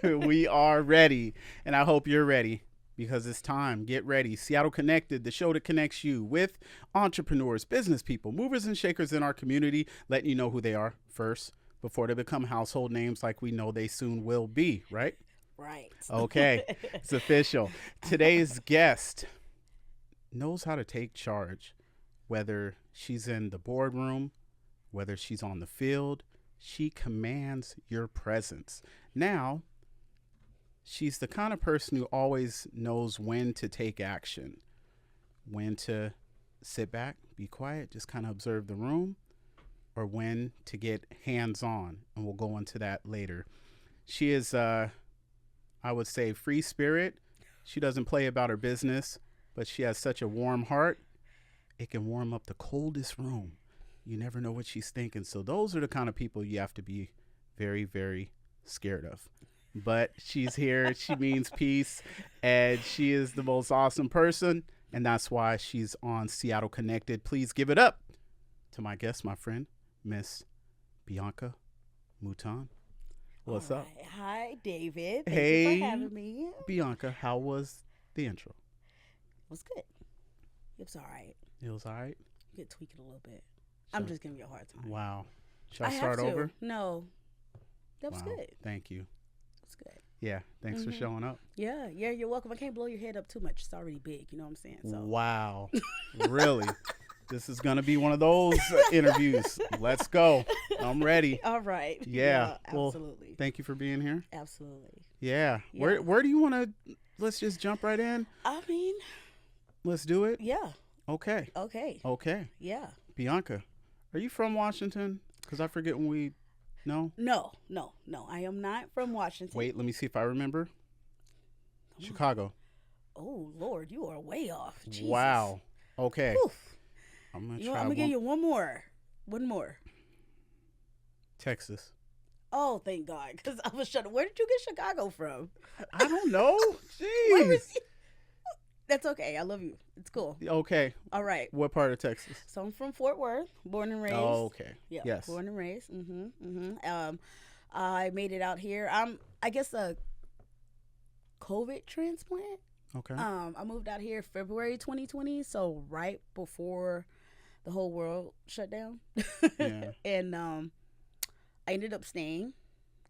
We are ready, and I hope you're ready because it's time. Get ready. Seattle Connected, the show that connects you with entrepreneurs, business people, movers and shakers in our community, letting you know who they are first before they become household names like we know they soon will be, right? Right. Okay, it's official. Today's guest knows how to take charge, whether she's in the boardroom, whether she's on the field. She commands your presence. Now, she's the kind of person who always knows when to take action, when to sit back, be quiet, just kind of observe the room, or when to get hands-on, and we'll go into that later. She is, I would say, free spirit. She doesn't play about her business, but she has such a warm heart. It can warm up the coldest room. You never know what she's thinking. So those are the kind of people you have to be very, very scared of. But she's here. She means peace. And she is the most awesome person. And that's why she's on Seattle Connected. Please give it up to my guest, my friend, Miss Bianca Mouton. What's up? Hi, David. Thank Hey, you for having me. Bianca, how was the intro? It was good. It was all right. It was all right? You could tweak it a little bit. I'm just giving you a hard time. Wow. Should I have start to. over? No. That was Wow. good. Thank you. It's good. Yeah. Thanks for showing up. Yeah, you're welcome. I can't blow your head up too much. It's already big, you know what I'm saying? So Wow. Really? This is going to be one of those interviews. Let's go. I'm ready. all right. Yeah. Well, absolutely. thank you for being here. Absolutely. Yeah. Yeah. Where do you want to, let's just jump right in. I mean, Let's do it. yeah. Okay. Okay. Okay. Yeah. Bianca, are you from Washington? Because I forget when we, no? No. I am not from Washington. Wait, let me see if I remember. Chicago. Oh, Lord, you are way off. Jesus. Wow. Okay. Oof. I'm going to I'm try going to give one. you one more. One more. Texas. Oh, thank God. Because I was trying to, where did you get Chicago from? I don't know. Where Jeez. was you? That's okay. I love you. It's cool. Okay. All right. What part of Texas? So I'm from Fort Worth, born and raised. Oh, okay. Yeah. Yes. Born and raised. I made it out here. I'm, I guess, a COVID transplant. Okay. I moved out here February 2020, so right before the whole world shut down. Yeah. And I ended up staying,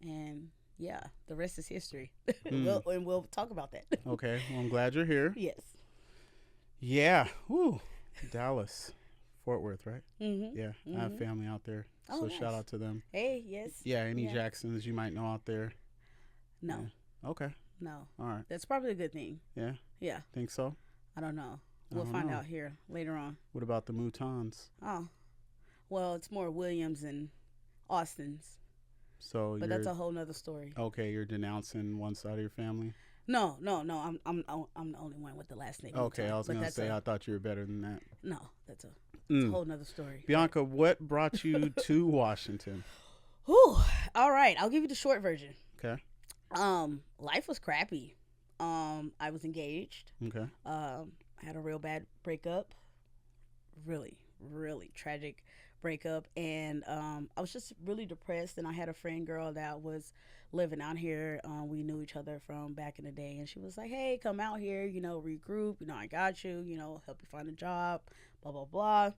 and yeah, the rest is history. We'll talk about that. Okay. Well, I'm glad you're here. Yes. Yeah. Woo. Dallas. Fort Worth, right? Mm-hmm. Yeah. I have family out there. Oh, So nice. shout out to them. Hey, yes. Yeah. Any Yeah. Jacksons you might know out there? No, Yeah. Okay. no. All right. That's probably a good thing. Yeah. Yeah. Think so? I don't know. I We'll don't find know. out here later on. What about the Moutons? Oh, well, it's more Williams and Austins, So but you're that's a whole nother story. okay. You're denouncing one side of your family. No. I'm the only one with the last name. Okay. Mouton, I was but gonna that's say I thought you were better than that. no. That's a Mm. whole nother story. Bianca, what brought you to Washington? Whew. All right, I'll give you the short version. Okay. Life was crappy. I was engaged. Okay. I had a real bad breakup. Really, really tragic breakup. And I was just really depressed. And I had a friend girl that was living out here. We knew each other from back in the day. And she was like, hey, come out here, regroup. I got you, help you find a job, blah, blah, blah.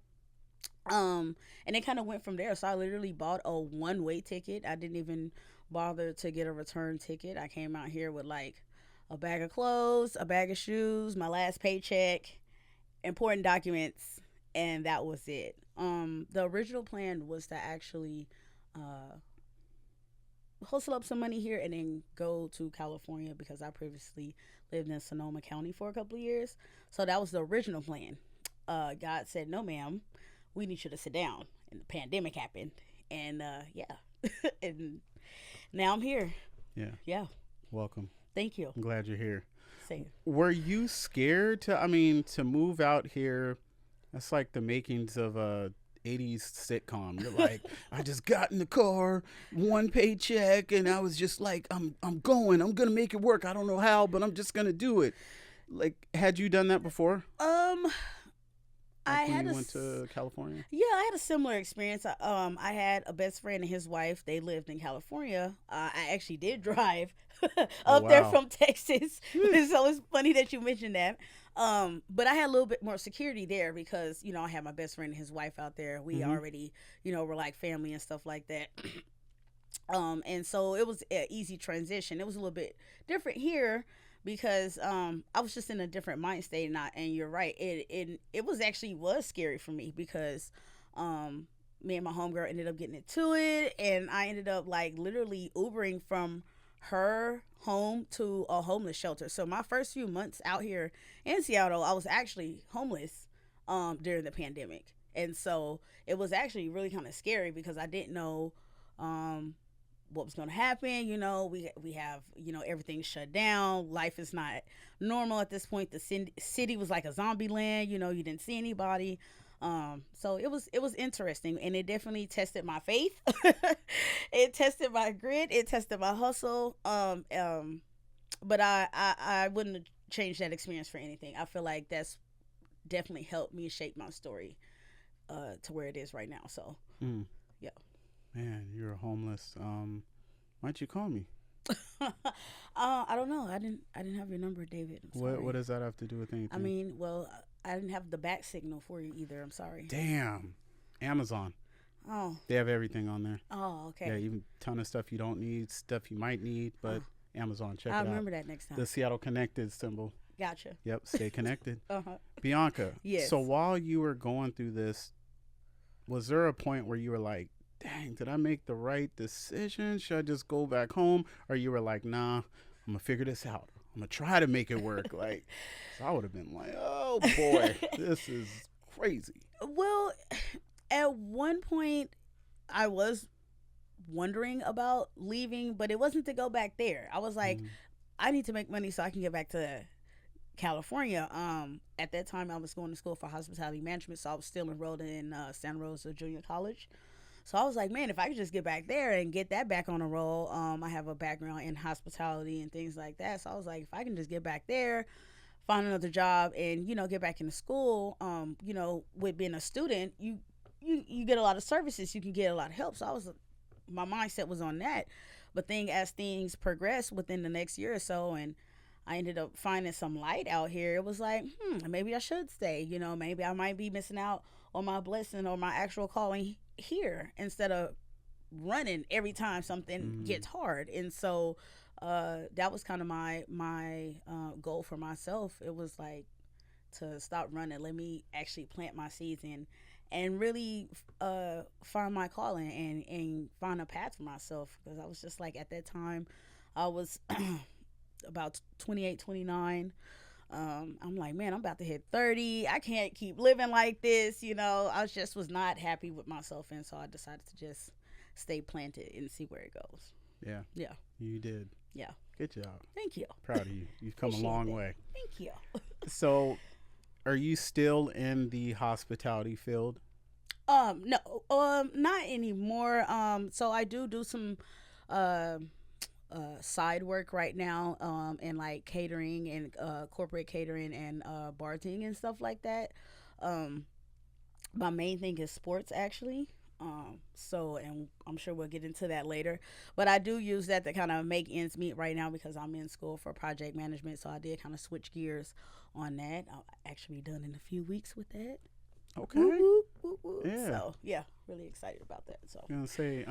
And it kind of went from there. So I literally bought a one-way ticket. I didn't even bother to get a return ticket. I came out here with like a bag of clothes, a bag of shoes, my last paycheck, important documents, and that was it. The original plan was to actually hustle up some money here and then go to California because I previously lived in Sonoma County for a couple of years. So that was the original plan. God said, no, ma'am, we need you to sit down. And the pandemic happened. And yeah, and now I'm here. Yeah. Yeah. Welcome. Thank you. I'm glad you're here. Same. Were you scared to move out here? That's like the makings of a 80s sitcom. You're like, I just got in the car, one paycheck, and I was just like, I'm going to make it work. I don't know how, but I'm just going to do it. Like, had you done that before? I Like when had you a went to California? Yeah, I had a similar experience. I had a best friend and his wife. They lived in California. I actually did drive Oh up there wow. from Texas, so it's funny that you mentioned that. But I had a little bit more security there because I had my best friend and his wife out there. We Mm-hmm. already were like family and stuff like that. And so it was an easy transition. It was a little bit different here because I was just in a different mind state, and you're right. It was scary for me because me and my homegirl ended up getting into it, and I ended up like literally Ubering from her home to a homeless shelter. So my first few months out here in Seattle, I was actually homeless during the pandemic, and so it was actually really kind of scary because I didn't know um what was going to happen. We have everything shut down. Life is not normal at this point. The city was like a zombie land. You didn't see anybody. So it was interesting, and it definitely tested my faith. It tested my grit. It tested my hustle. But I wouldn't change that experience for anything. I feel like that's definitely helped me shape my story to where it is right now. So Mm. yeah. Man, you're homeless. Why'd you call me? I don't know. I didn't have your number, David. I'm sorry. What does that have to do with anything? I mean, well, I didn't have the back signal for you either. I'm sorry. Damn. Amazon. Oh. They have everything on there. Oh, okay. Yeah, even ton of stuff you don't need, stuff you might need, but Amazon, check it I'll out. remember that next time. The Seattle Connected symbol. Gotcha. Yep, stay connected. Uh-huh. Bianca. Yes. So while you were going through this, was there a point where you were like, dang, did I make the right decision? Should I just go back home? Or you were like, nah, I'm going to figure this out. I'm going to try to make it work. Like, so I would have been like, oh boy, this is crazy. Well, at one point, I was wondering about leaving, but it wasn't to go back there. I was like, I need to make money so I can get back to California. At that time, I was going to school for hospitality management, so I was still enrolled in Santa Rosa Junior College. So I was like, man, if I could just get back there and get that back on a roll. I have a background in hospitality and things like that. So I was like, if I can just get back there, find another job, and get back into school. With being a student, you get a lot of services, you can get a lot of help. So my mindset was on that. But as things progressed within the next year or so, and I ended up finding some light out here, it was like, maybe I should stay. Maybe I might be missing out on my blessing or my actual calling here instead of running every time something gets hard. And so that was kind of my goal for myself. It was like to stop running. Let me actually plant my seeds and really find my calling and find a path for myself, because I was just like, at that time I was about 28, 29. I'm like, man, I'm about to hit 30. I can't keep living like this. I was not happy with myself. And so I decided to just stay planted and see where it goes. Yeah. Yeah. You did. Yeah. Good job. Thank you. Proud of you. You've come a long way. Thank you. So are you still in the hospitality field? No, not anymore. So I do some, side work right now, in like catering and corporate catering and bartending and stuff like that. My main thing is sports, actually. And I'm sure we'll get into that later, but I do use that to kind of make ends meet right now because I'm in school for project management. So I did kind of switch gears on that. I'll actually be done in a few weeks with that. Okay. Woo, woo, woo, woo. Yeah. So yeah, really excited about that. So I was gonna say,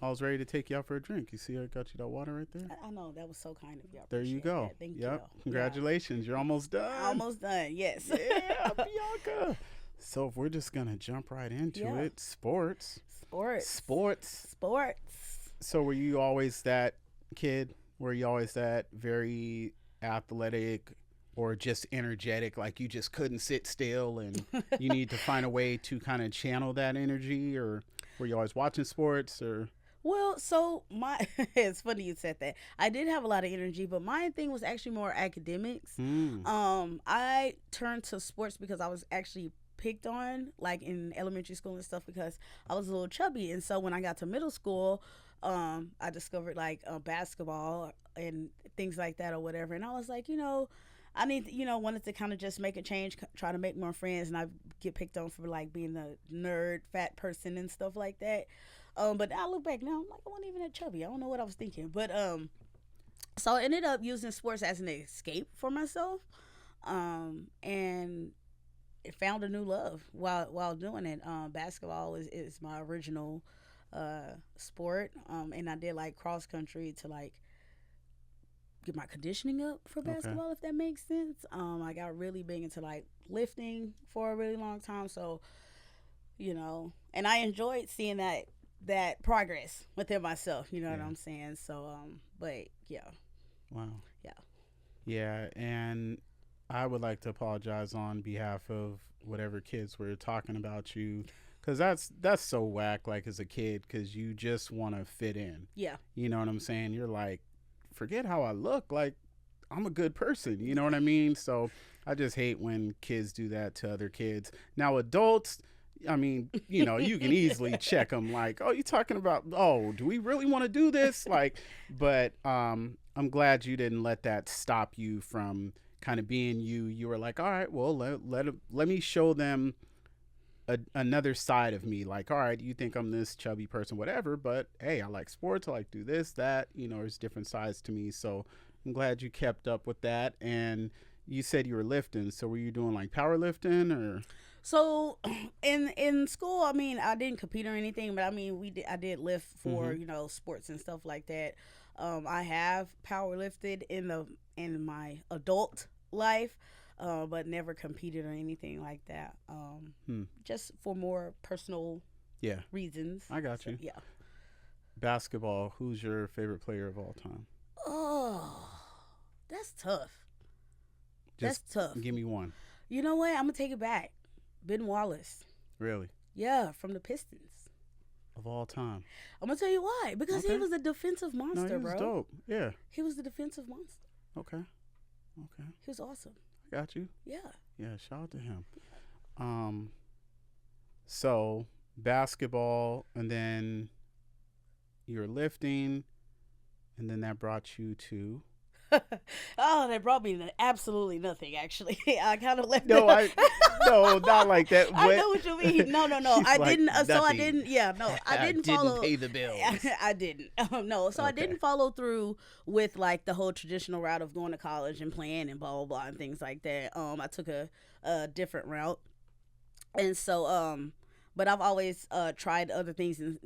I was ready to take you out for a drink. You see, I got you that water right there. I know, that was so kind of you. There you go. That. Thank yep. you. Congratulations. You're almost done. Almost done. Yes. Yeah, Bianca. So if we're just gonna jump right into it, sports. So were you always that kid? Were you always that very athletic or just energetic, like you just couldn't sit still and you need to find a way to kind of channel that energy? Or were you always watching sports? Or Well, so it's funny you said that. I did have a lot of energy, but my thing was actually more academics. I turned to sports because I was actually picked on, like in elementary school and stuff, because I was a little chubby. And so when I got to middle school, I discovered like basketball and things like that or whatever. And I was like, I need, wanted to kind of just make a change, try to make more friends, and I get picked on for like being the nerd, fat person and stuff like that. But I look back now, I'm like, I wasn't even that chubby. I don't know what I was thinking, but so I ended up using sports as an escape for myself, and it found a new love while doing it. Basketball is my original sport, and I did like cross country to like get my conditioning up for Okay. basketball, if that makes sense. I got really big into like lifting for a really long time, so and I enjoyed seeing that progress within myself. You know what Yeah. I'm saying? So, but yeah, Wow. yeah, Yeah, and I would like to apologize on behalf of whatever kids were talking about you, because that's so whack. Like as a kid, because you just want to fit in. yeah, You know what I'm saying? You're like, forget how I look. Like I'm a good person. You know what I mean? So I just hate when kids do that to other kids. Now adults. I mean, you can easily check them like, oh, you talking about, oh, do we really want to do this? Like, but I'm glad you didn't let that stop you from kind of being you. You were like, all right, well, let me show them another side of me. Like, all right, you think I'm this chubby person, whatever, but hey, I like sports. I like do this, that, there's different sides to me. So I'm glad you kept up with that. And you said you were lifting. So were you doing like powerlifting or? So in school, I mean, I didn't compete or anything, but I mean, I did lift for sports and stuff like that. I have power lifted in my adult life, but never competed or anything like that. Just for more personal Yeah, reasons. I got So, you. yeah. Basketball, who's your favorite player of all time? Oh, that's tough. Just That's tough. give me one. You know what? I'm gonna take it back. Ben Wallace. Really? Yeah, from the Pistons. Of all time. I'm gonna tell you why. Because he Okay. was a defensive No, monster, he was bro. dope. Yeah. He was the defensive monster. Okay. Okay. He was awesome. I got you. Yeah. Yeah, shout out to him. Um so basketball, and then you're lifting, and then that brought you to Oh, they brought me to absolutely nothing. Actually, I kind of left. No, no, not like that. I know what you mean. No. She's I like, didn't. So I nothing. didn't. Yeah, no, I didn't follow. pay the bills. I didn't. No, so I Okay. didn't follow through with like the whole traditional route of going to college and playing and blah blah blah and things like that. I took a different route, and so but I've always tried other things and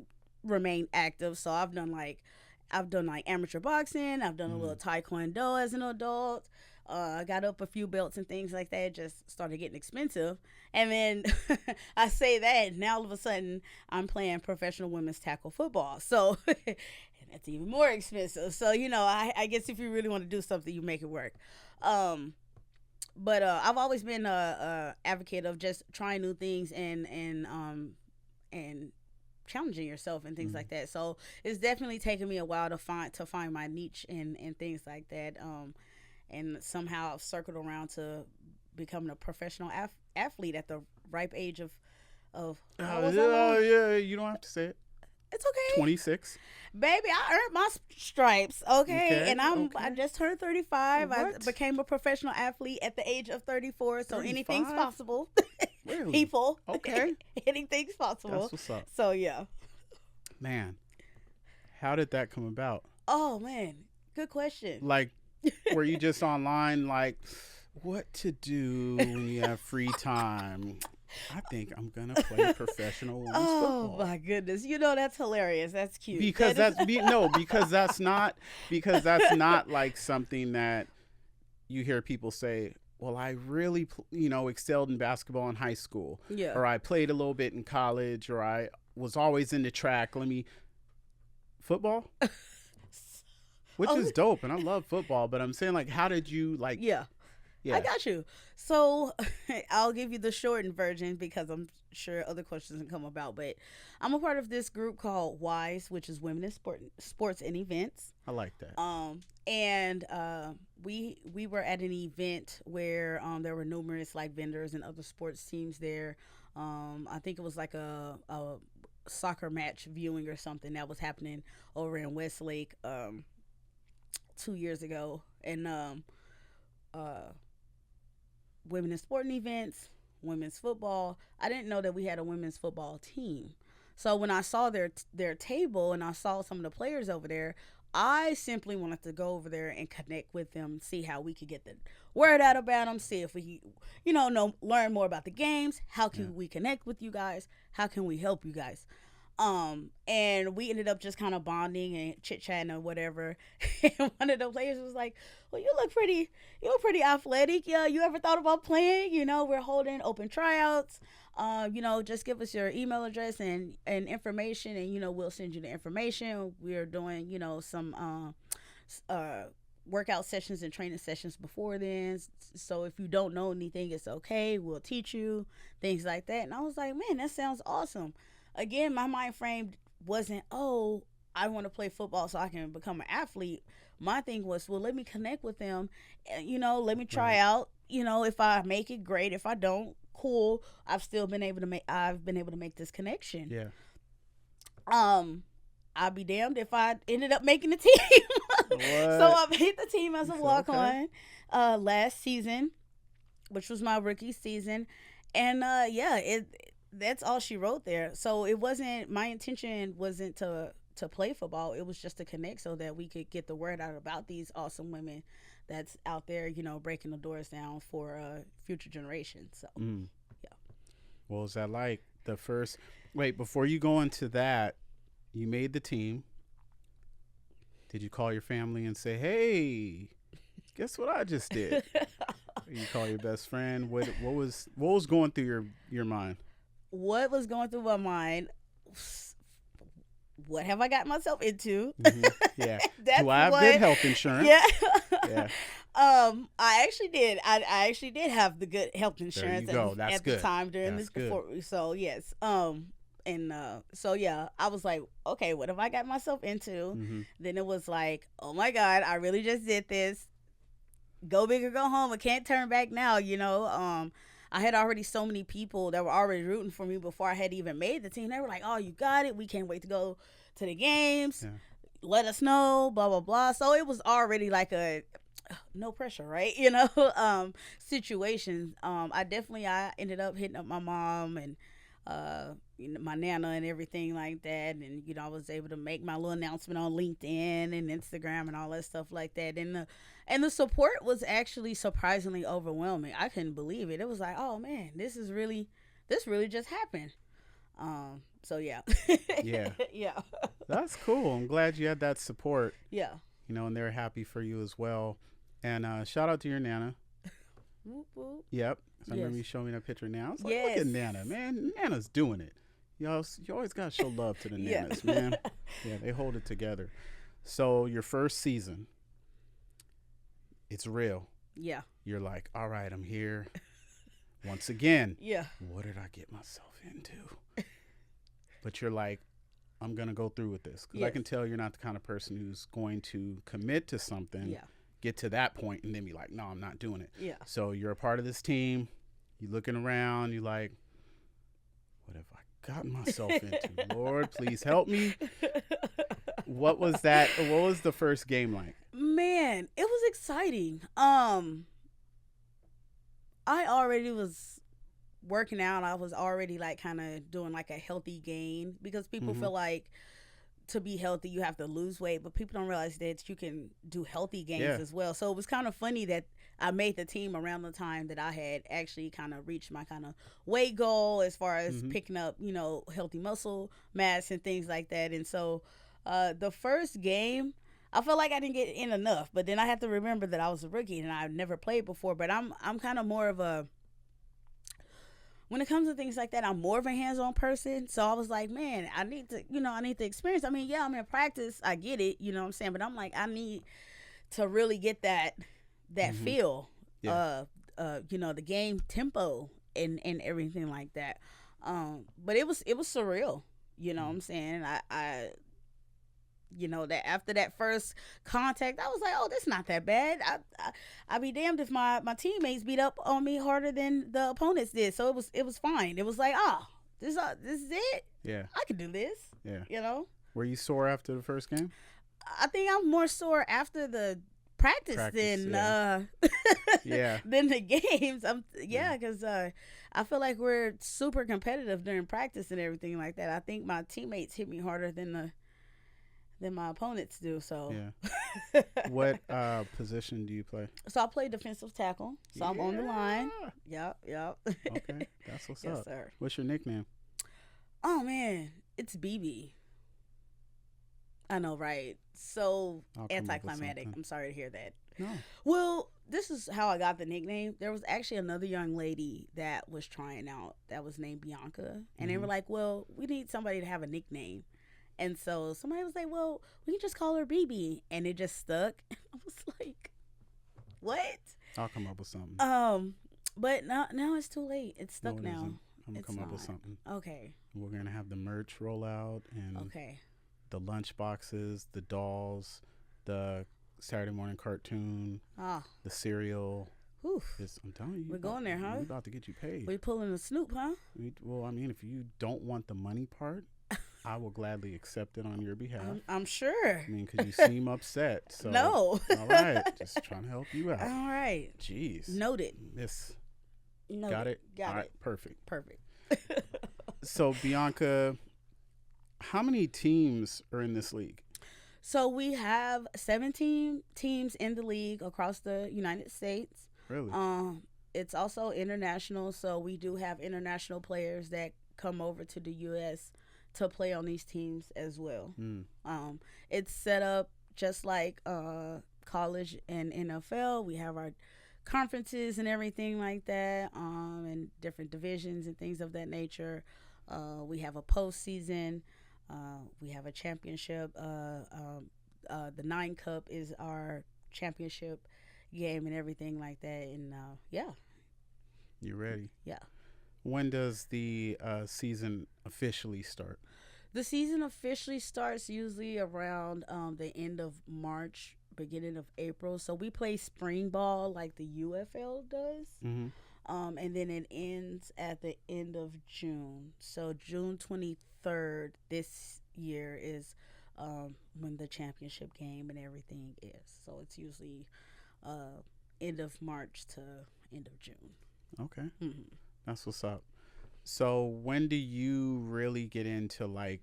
remained active. So I've done like amateur boxing. I've done a little taekwondo as an adult. I got up a few belts and things like that. It just started getting expensive. And then I say that, and now all of a sudden I'm playing professional women's tackle football. So, and that's even more expensive. So, I guess if you really want to do something, you make it work. But I've always been a advocate of just trying new things and challenging yourself and things like that. So it's definitely taken me a while to find my niche and things like that. And somehow I've circled around to becoming a professional athlete at the ripe age of how was I, Lord? Yeah, you don't have to say it. It's okay. 26. Baby, I earned my stripes, okay? And I okay. just turned 35. I What? became a professional athlete at the age of 34. So anything's 35? possible. Really? People. Okay. Anything's possible. That's what's up. So yeah. Man, how did that come about? Oh man, good question. Like, were you just online, like, what to do when you have free time? I think I'm gonna play professional women's football. Oh my goodness, that's hilarious. That's cute. Because because that's not like something that you hear people say. Well, I really excelled in basketball in high school, Yeah. or I played a little bit in college, or I was always into track. Football, which is dope, and I love football. But I'm saying, like, how did you like? Yeah. Yeah. I got you. So I'll give you the shortened version because I'm sure other questions can come about. But I'm a part of this group called WISE, which is Women in Sports and Events. I like that. And we were at an event where there were numerous like vendors and other sports teams there. I think it was like a soccer match viewing or something that was happening over in Westlake 2 years ago, and women in sporting events, women's football. I didn't know that we had a women's football team. So when I saw their table and I saw some of the players over there, I simply wanted to go over there and connect with them, see how we could get the word out about them, see if we, learn more about the games. How can we connect with you guys? How can we help you guys? And we ended up just kind of bonding and chit chatting or whatever. And one of the players was like, "Well, you look pretty athletic. Yeah, you ever thought about playing? We're holding open tryouts. Just give us your email address and information, and we'll send you the information. We're doing, some workout sessions and training sessions before then. So if you don't know anything, it's okay. We'll teach you things like that." And I was like, man, that sounds awesome. Again, my mind frame wasn't, oh, I want to play football so I can become an athlete. My thing was, well, let me connect with them, let me try out. If I make it, great. If I don't, cool. I've been able to make this connection. Yeah. I'll be damned if I ended up making the team. So I made the team as a walk-on last season, which was my rookie season. And that's all she wrote there. So my intention wasn't to play football. It was just to connect so that we could get the word out about these awesome women that's out there, breaking the doors down for future generations. So, yeah. What was that like? Before you go into that, you made the team. Did you call your family and say, "Hey, guess what I just did"? You call your best friend. What was going through your mind? What was going through my mind? What have I got myself into? Mm-hmm. Yeah. Do I have good health insurance? Yeah. Yeah. I actually did. I actually did have the good health insurance at the time during this before. So yes. So yeah, I was like, okay, what have I got myself into? Mm-hmm. Then it was like, oh my God, I really just did this. Go big or go home. I can't turn back now. I had already so many people that were already rooting for me before I had even made the team. They were like, "Oh, you got it. We can't wait to go to the games. Yeah. Let us know, blah, blah, blah." So it was already like a no pressure, right? Situation. I ended up hitting up my mom and my nana and everything like that. And, I was able to make my little announcement on LinkedIn and Instagram and all that stuff like that. And the support was actually surprisingly overwhelming. I couldn't believe it. It was like, oh man, this really just happened. So yeah. Yeah. Yeah. That's cool. I'm glad you had that support. Yeah. And they're happy for you as well. And shout out to your Nana. Whoop, whoop. Yep. So I remember you showing me that picture now. I was like, look at Nana, man. Nana's doing it. You always got to show love to the Nanas, man. Yeah, they hold it together. So your first season, it's real. Yeah. You're like, all right, I'm here once again. Yeah. What did I get myself into? But you're like, I'm going to go through with this. Because I can tell you're not the kind of person who's going to commit to something, get to that point, and then be like, no, I'm not doing it. Yeah. So you're a part of this team. You're looking around. You're like, what have I gotten myself into? Lord, please help me. What was that? What was the first game like? Man, it was exciting. I already was working out. I was already like kind of doing like a healthy gain because people feel like to be healthy you have to lose weight, but people don't realize that you can do healthy gains as well. So it was kind of funny that I made the team around the time that I had actually kind of reached my kind of weight goal as far as picking up, healthy muscle mass and things like that. And so the first game, I felt like I didn't get in enough, but then I had to remember that I was a rookie and I've never played before. But I'm kind of more of a, when it comes to things like that, I'm more of a hands-on person. So I was like, man, I need to experience. I mean, yeah, I'm in practice. I get it, you know what I'm saying? But I'm like, I need to really get that feel, the game tempo and everything like that. But it was surreal, you know what I'm saying? I that after that first contact, I was like, oh, that's not that bad. I'd be damned if my teammates beat up on me harder than the opponents did. So it was fine. It was like, this is it. Yeah, I can do this. Yeah, Were you sore after the first game? I think I'm more sore after the practice Practice, than Yeah. than the games. Because I feel like we're super competitive during practice and everything like that. I think my teammates hit me harder than my opponents do. So Yeah. What position do you play? so I play defensive tackle. So I'm on the line. Yeah. Yep. Okay, that's what's Yes, up. sir. What's your nickname? Oh man, it's BB. I know, right? So I'll come up with anticlimactic. something. I'm sorry to hear that. No. Well, this is how I got the nickname. There was actually another young lady that was trying out that was named Bianca. And they were like, well, we need somebody to have a nickname. And so somebody was like, well, we can just call her BB. And it just stuck. I was like, what? I'll come up with something. But now it's too late. It's stuck No, it now. isn't. I'm gonna It's come up with not. something. Okay. We're gonna have the merch roll out and Okay. the lunch boxes, the dolls, the Saturday morning cartoon, Ah. the cereal. Oof. I'm telling you, We're going there, huh? We're about to get you paid. We pulling a Snoop, huh? Well, I mean, if you don't want the money part, I will gladly accept it on your behalf. I'm sure. I mean, because you seem upset. So No. All right, just trying to help you out. All right. Jeez. Noted. This. Noted. Got it. Got All it. right, perfect. Perfect. So Bianca, how many teams are in this league? So we have 17 teams in the league across the United States. Really? It's also international, so we do have international players that come over to the U.S. to play on these teams as well. It's set up just like college and NFL. We have our conferences and everything like that, and different divisions and things of that nature. We have a postseason. We have a championship. The 9 Cup is our championship game and everything like that. And yeah. You ready? Yeah. When does the season officially start? The season officially starts usually around the end of March, beginning of April. So we play spring ball like the UFL does. Mm-hmm. And then it ends at the end of June. So June 23rd this year is when the championship game and everything is. So it's usually end of March to end of June. Okay. Mm-hmm. That's what's up. So when do you really get into, like,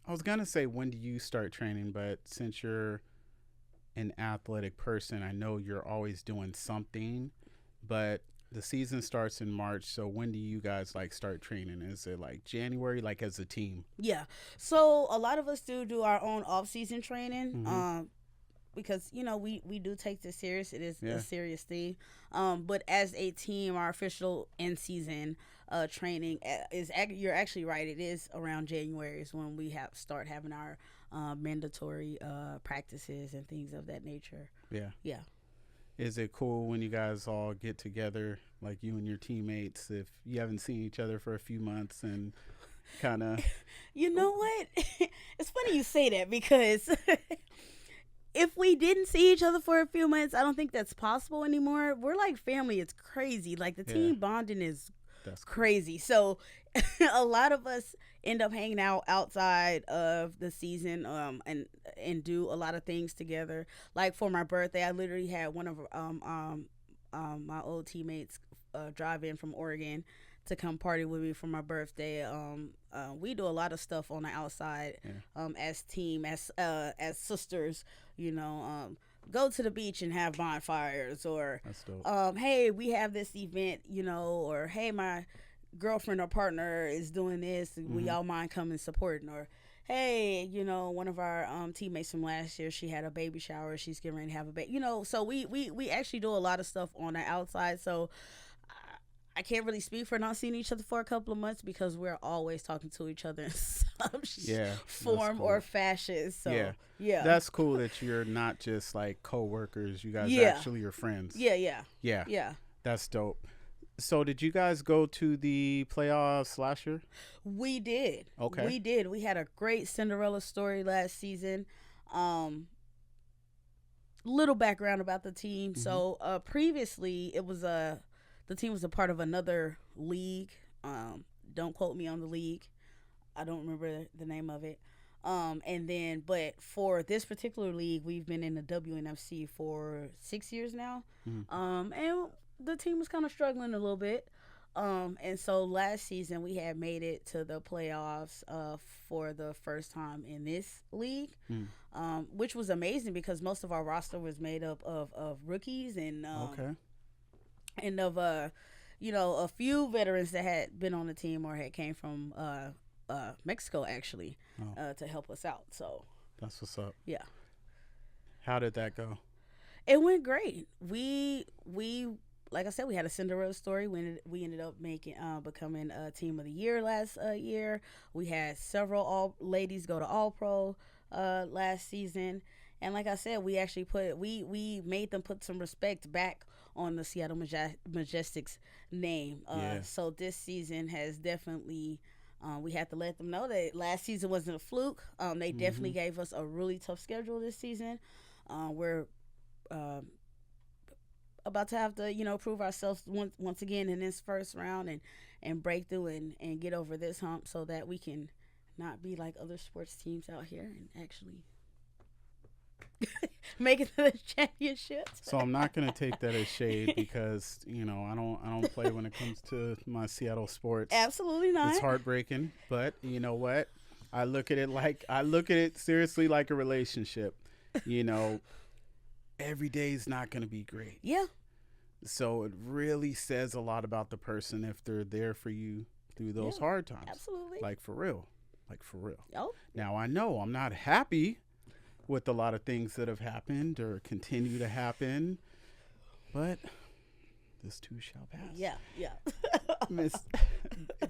I was going to say when do you start training, but since you're an athletic person, I know you're always doing something, but the season starts in March. So when do you guys like start training? Is it like January, like as a team? Yeah. So a lot of us do our own off-season training. Because we do take this serious. It is a serious thing. But as a team, our official in-season training is, you're actually right, it is around January is when we start having our mandatory practices and things of that nature. Yeah. Is it cool when you guys all get together, like you and your teammates, if you haven't seen each other for a few months and kind of... You know what? It's funny you say that because... If we didn't see each other for a few months, I don't think that's possible anymore. We're like family. It's crazy. Like the team bonding is crazy. So a lot of us end up hanging out outside of the season and do a lot of things together. Like for my birthday, I literally had one of my old teammates drive in from Oregon to come party with me for my birthday. We do a lot of stuff on the outside as team, as sisters, go to the beach and have bonfires, or hey, we have this event, or hey, my girlfriend or partner is doing this, we all mind coming supporting, or hey, one of our teammates from last year, she had a baby shower, she's getting ready to have a baby, so we actually do a lot of stuff on the outside. So I can't really speak for not seeing each other for a couple of months because we're always talking to each other in some form or fashion. So yeah, that's cool that you're not just like co-workers. You guys actually are friends. Yeah. That's dope. So did you guys go to the playoffs last year? We did. Okay. We did. We had a great Cinderella story last season. Little background about the team. So previously it was the team was a part of another league. Don't quote me on the league. I don't remember the name of it. And then, but for this particular league, we've been in the WNFC for 6 years now. And the team was kind of struggling a little bit. And so last season we had made it to the playoffs for the first time in this league, which was amazing because most of our roster was made up of rookies and and of a few veterans that had been on the team or had came from Mexico actually to help us out. So that's what's up. Yeah. How did that go? It went great. We like I said, we had a Cinderella story. We ended up becoming a team of the year last year. We had several all ladies go to All Pro last season, and like I said, we actually we made them put some respect back on the Seattle Majestic's name. So this season has definitely. We had to let them know that last season wasn't a fluke. They definitely gave us a really tough schedule this season. We're about to have to, prove ourselves once again in this first round and break through and get over this hump so that we can not be like other sports teams out here and actually make it to the championship. So I'm not going to take that as shade because, I don't play when it comes to my Seattle sports. Absolutely not. It's heartbreaking, but you know what? I look at it seriously like a relationship. Every day is not going to be great. Yeah. So it really says a lot about the person if they're there for you through those hard times. Absolutely. Like for real. Oh. Now I know I'm not happy with a lot of things that have happened or continue to happen, but this too shall pass. Yeah. Miss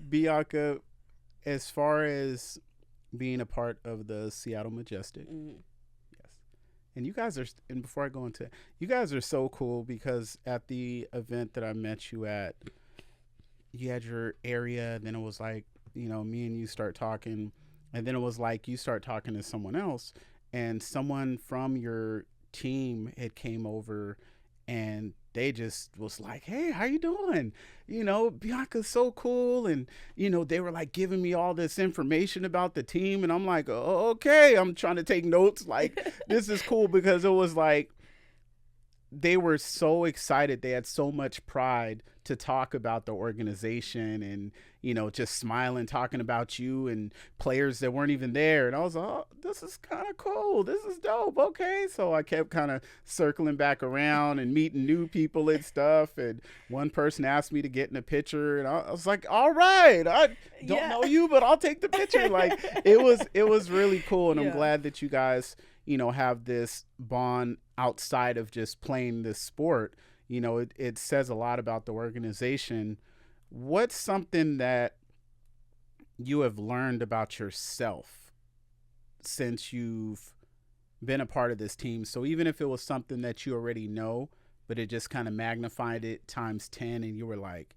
Bianca, as far as being a part of the Seattle Majestic, and you guys are, and before I go into, you guys are so cool because at the event that I met you at, you had your area, then it was like, me and you start talking, and then it was like you start talking to someone else, and someone from your team had came over and they just was like, hey, how you doing? Bianca's so cool. And, they were like giving me all this information about the team. And I'm like, oh, okay, I'm trying to take notes. Like, this is cool because it was like, they were so excited. They had so much pride to talk about the organization and, just smiling, talking about you and players that weren't even there. And I was like, oh, this is kind of cool. This is dope. Okay. So I kept kind of circling back around and meeting new people and stuff. And one person asked me to get in a picture. And I was like, all right, I don't know you, but I'll take the picture. Like it was really cool. And I'm glad that you guys, have this bond outside of just playing this sport. It says a lot about the organization. What's something that you have learned about yourself since you've been a part of this team? So even if it was something that you already know, but it just kind of magnified it times 10 and you were like,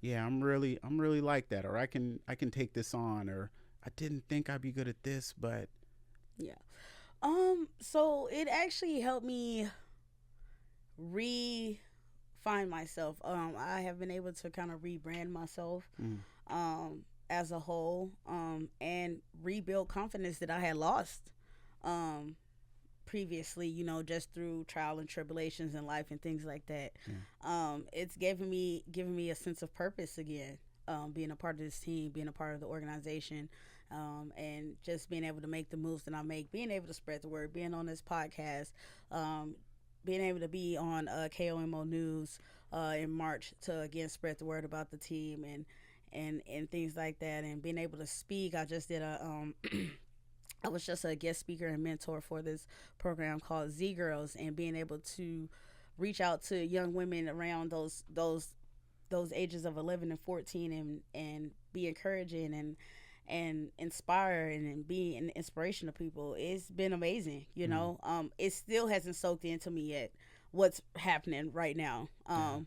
yeah, I'm really like that, or I can take this on, or I didn't think I'd be good at this, but yeah. So it actually helped me find myself. I have been able to kind of rebrand myself as a whole and rebuild confidence that I had lost previously, just through trial and tribulations in life and things like that. It's giving me a sense of purpose again, being a part of this team, being a part of the organization, and just being able to make the moves that I make, being able to spread the word, being on this podcast, being able to be on KOMO News in March to again spread the word about the team and things like that, and being able to speak. I just did I was just a guest speaker and mentor for this program called Z Girls, and being able to reach out to young women around those ages of 11 and 14 and be encouraging and inspire and be an inspiration to people. It's been amazing, it still hasn't soaked into me yet what's happening right now. I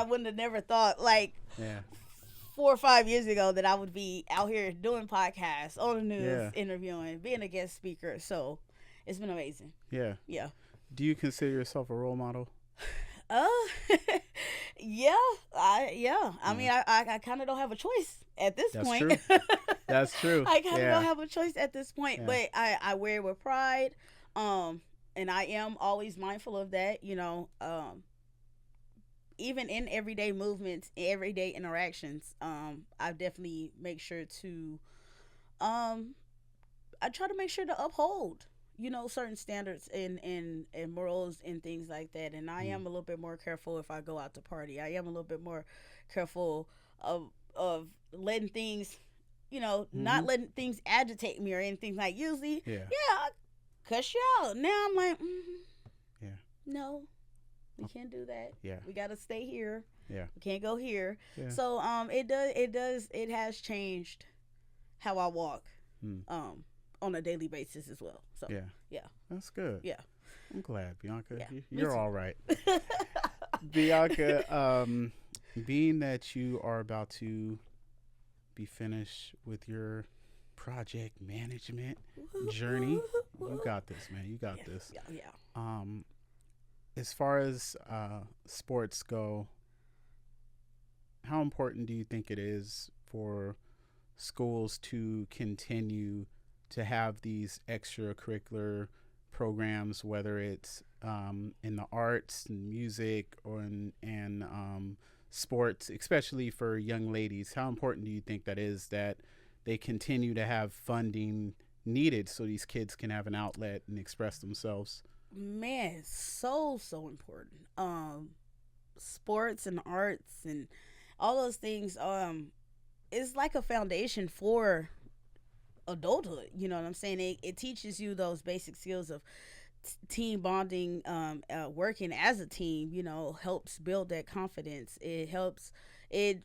wouldn't have never thought 4 or 5 years ago that I would be out here doing podcasts, on the news, interviewing, being a guest speaker. So it's been amazing. Yeah. Do you consider yourself a role model? Uh, yeah, I Yeah, mean, I kind of don't have a choice at this that's point. true. That's true. I kind of don't Yeah, have a choice at this point, yeah. but I wear it with pride. Um, and I am always mindful of that. Even in everyday movements, everyday interactions, I definitely make sure to um I try to make sure to uphold, certain standards and morals and things like that. And I Mm. am a little bit more careful if I go out to party. I am a little bit more careful of letting things, Mm-hmm. not letting things agitate me or anything. Like usually, Yeah, yeah, I cuss you out. Now I'm like, yeah, no, we oh, can't do that. yeah, We gotta stay here. yeah, We can't go here. yeah. So it has changed how I walk Mm. um on a daily basis as well. So Yeah, yeah, that's good. yeah, I'm glad, Bianca. yeah. Me You're too. all right. Bianca, being that you are about to be finished with your project management journey, you got this, man. You got Yeah, this. yeah, yeah. Um, as far as sports go, how important do you think it is for schools to continue to have these extracurricular programs, whether it's in the arts and music or and sports, especially for young ladies? How important do you think that is that they continue to have funding needed so these kids can have an outlet and express themselves? Man, so important. Sports and arts and all those things. It's like a foundation for adulthood. You know what I'm saying? It teaches you those basic skills of team bonding, working as a team. Helps build that confidence. It helps. It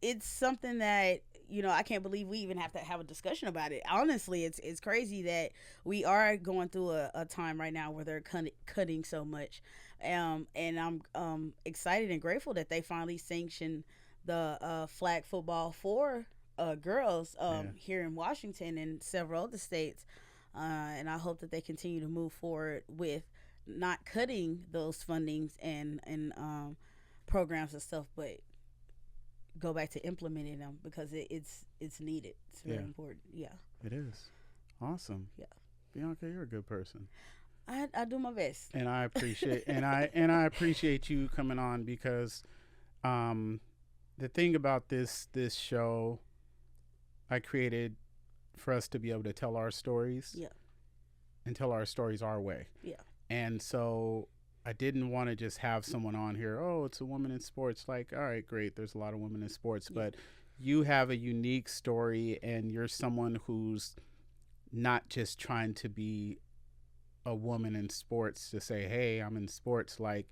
it's something that I can't believe we even have to have a discussion about it. Honestly, it's crazy that we are going through a time right now where they're cutting so much, and I'm excited and grateful that they finally sanctioned the flag football for girls Yeah, here in Washington and several other states, and I hope that they continue to move forward with not cutting those fundings and programs and stuff, but go back to implementing them because it's needed. It's very yeah, important. Yeah, it is. Awesome. yeah. Bianca, you're a good person. I do my best. And I appreciate and I appreciate you coming on because um the thing about this show I created for us to be able to tell our stories Yeah, and tell our stories our way. yeah, And so I didn't want to just have someone on here, oh, it's a woman in sports. Like, all right, great, there's a lot of women in sports, yeah, but you have a unique story and you're someone who's not just trying to be a woman in sports to say, hey, I'm in sports. Like,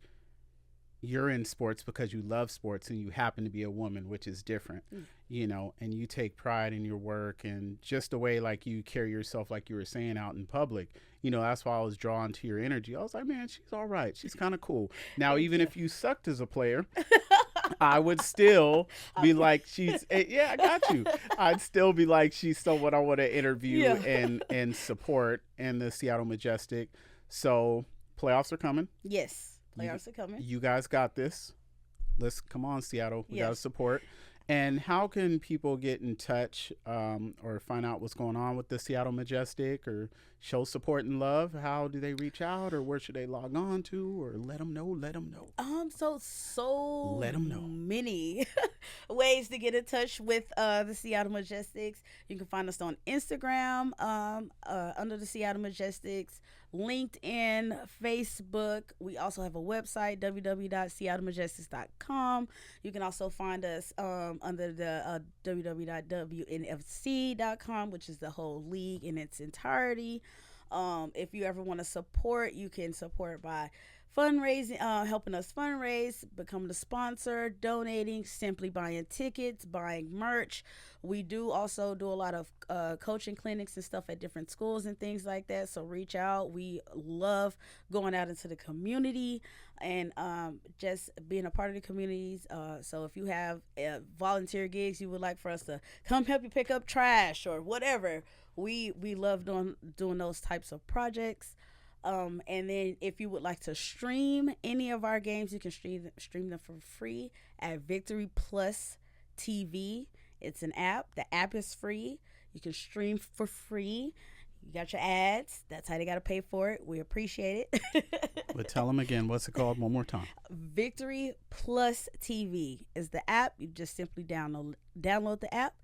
you're in sports because you love sports and you happen to be a woman, which is different, mm, and you take pride in your work and just the way like you carry yourself, like you were saying, out in public. That's why I was drawn to your energy. I was like, man, she's all right. She's kind of cool. Now, thank even you. if you sucked as a player, I would still I be pre- like, yeah, I got you. I'd still be like, she's someone I want to interview yeah. and support in the Seattle Majestic. So playoffs are coming. Yes, You playoffs are coming. you guys got this. Let's come on, Seattle. We got to Yes. support. And how can people get in touch or find out what's going on with the Seattle Majestic or show support and love? How do they reach out or where should they log on to or let them know? Let them know. So Let them know. many ways to get in touch with the Seattle Majestics. You can find us on Instagram under the Seattle Majestics, LinkedIn, Facebook. We also have a website, www.seattlemajestics.com. You can also find us under the www.wnfc.com, which is the whole league in its entirety. If you ever want to support, you can support by fundraising, helping us fundraise, becoming a sponsor, donating, simply buying tickets, buying merch. We do also do a lot of coaching clinics and stuff at different schools and things like that. So reach out. We love going out into the community and just being a part of the communities. So if you have volunteer gigs you would like for us to come help you pick up trash or whatever, we love doing those types of projects. And then if you would like to stream any of our games, you can stream them for free at Victory Plus TV. It's an app. The app is free. You can stream for free. You got your ads. That's how they got to pay for it. We appreciate it. But tell them again, what's it called one more time? Victory Plus TV is the app. You just simply download the app,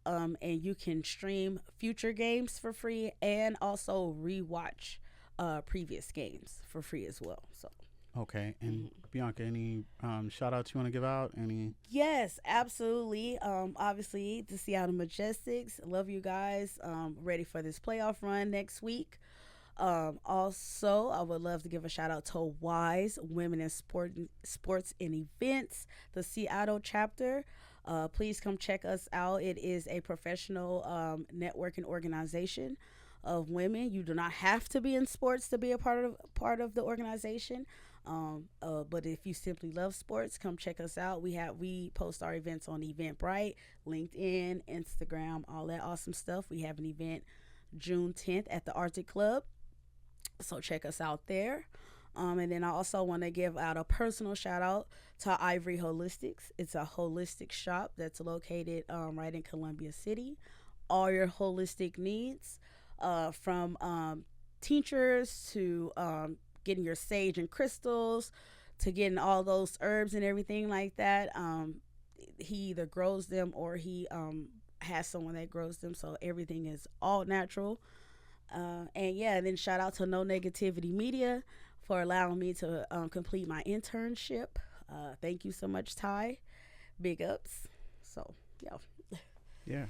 and you can stream future games for free and also rewatch previous games for free as well. So. Okay, and Bianca, any shout outs you want to give out? Any? Yes, absolutely. Obviously, the Seattle Majestics. Love you guys. Ready for this playoff run next week. Also, I would love to give a shout out to WISE, Women in Sports and Events, the Seattle chapter. Please come check us out. It is a professional networking organization of women. You do not have to be in sports to be a part of the organization. But if you simply love sports, come check us out. We post our events on Eventbrite, LinkedIn, Instagram, all that awesome stuff. We have an event June 10th at the Arctic Club, so check us out there. And then I also want to give out a personal shout out to Ivory Holistics. It's a holistic shop that's located right in Columbia City. All your holistic needs, from tinctures to getting your sage and crystals, to getting all those herbs and everything like that. He either grows them or he has someone that grows them, so everything is all natural. And then shout out to No Negativity Media for allowing me to complete my internship. Thank you so much, Ty. Big ups. So Yeah,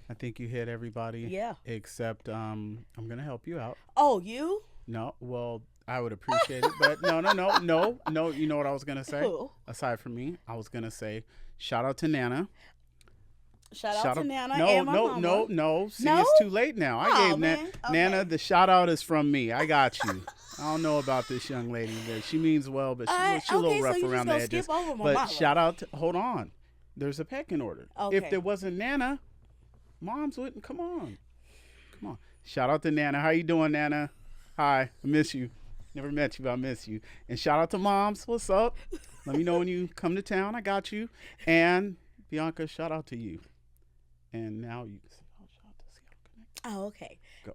I think you hit everybody. Yeah, except I'm gonna help you out. Oh, you? No, well, I would appreciate it, but no. You know what I was gonna say? Who? Aside from me, I was gonna say shout out to Nana. Shout out to Nana no, and my no, mama. No. See, No? it's too late now. I gave man. Okay. Nana, the shout out is from me. I got you. I don't know about this young lady. She means well, but she's a little rough around the edges. But mama. Shout out hold on. There's a pecking order. Okay. If there wasn't Nana, moms wouldn't. Come on. Shout out to Nana. How you doing, Nana? Hi. I miss you. Never met you, but I miss you. And shout out to moms. What's up? Let me know when you come to town. I got you. And Bianca, shout out to you. And now you can say, shout out to Seattle Connected. Oh, okay. Go.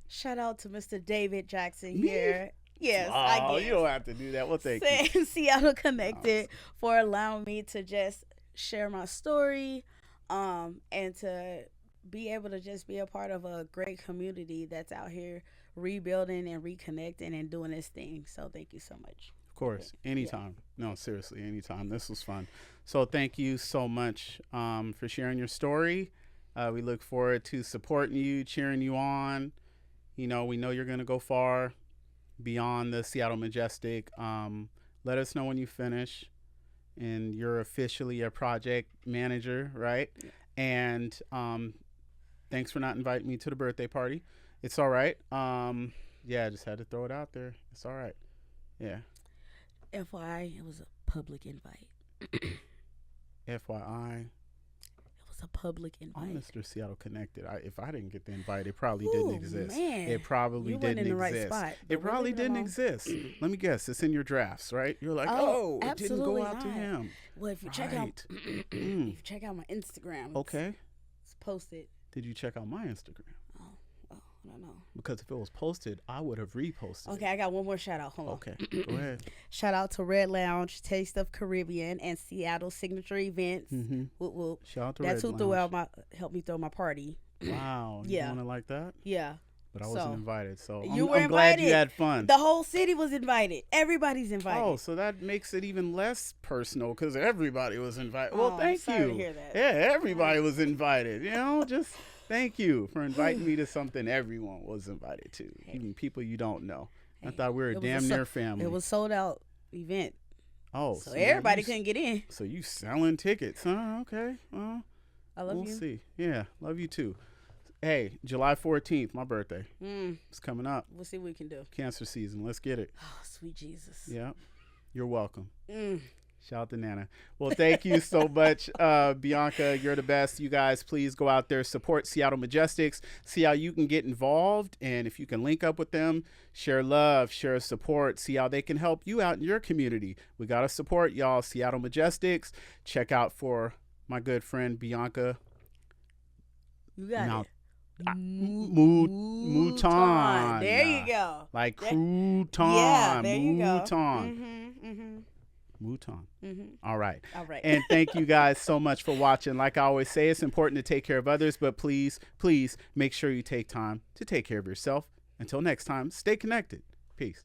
Shout out to Mr. David Jackson here. Yes, I Oh, guess. you don't have to do that. Well, thank you. Seattle Connected for allowing me to just share my story, and to be able to just be a part of a great community that's out here rebuilding and reconnecting and doing this thing. So thank you so much. Of course. Anytime. Yeah. No, seriously, anytime. This was fun. So thank you so much for sharing your story. We look forward to supporting you, cheering you on. We know you're going to go far beyond the Seattle Majestic. Let us know when you finish. And you're officially a project manager, right? Yeah. And thanks for not inviting me to the birthday party. It's all right. I just had to throw it out there. It's all right. Yeah. FYI, it was a public invite. FYI. It was a public invite. I'm Mr. Seattle Connected. If I didn't get the invite, it probably didn't exist. Man. It probably didn't exist. Right spot, it probably didn't exist. Let me guess. It's in your drafts, right? You're like, it didn't go out to him. Well, if you check out, if you check out my Instagram, it's posted. Did you check out my Instagram? I don't know. Because if it was posted, I would have reposted. Okay, I got one more shout out. Hold on. Okay, go ahead. Shout out to Red Lounge, Taste of Caribbean, and Seattle Signature Events. Mm-hmm. Whoop, whoop. Shout out to That's Red who Lounge. helped me throw my party. Wow. You want it like that? Yeah. But I wasn't invited, so I'm glad you had fun. The whole city was invited. Everybody's invited. Oh, so that makes it even less personal because everybody was invited. Well, thank I'm sorry you. to hear that. Yeah, everybody was invited. Just thank you for inviting me to something everyone was invited to, even people you don't know. I thought we were damn near family. It was sold out event. Oh, so everybody couldn't get in. So you selling tickets, huh? Okay. Well, I love you. We'll see. Yeah, love you too. Hey, July 14th, my birthday. It's coming up. We'll see what we can do. Cancer season. Let's get it. Oh, sweet Jesus. Yeah. You're welcome. Shout out to Nana. Well, thank you so much, Bianca. You're the best. You guys, please go out there, support Seattle Majestics, see how you can get involved. And if you can link up with them, share love, share support, see how they can help you out in your community. We got to support y'all, Seattle Majestics. Check out for my good friend, Bianca. You got it. Mouton. There you go. Like crouton. Yeah, there you go. Mouton. Mouton. All right. All right. And thank you guys so much for watching. Like I always say, it's important to take care of others, but please, please make sure you take time to take care of yourself. Until next time, stay connected. Peace.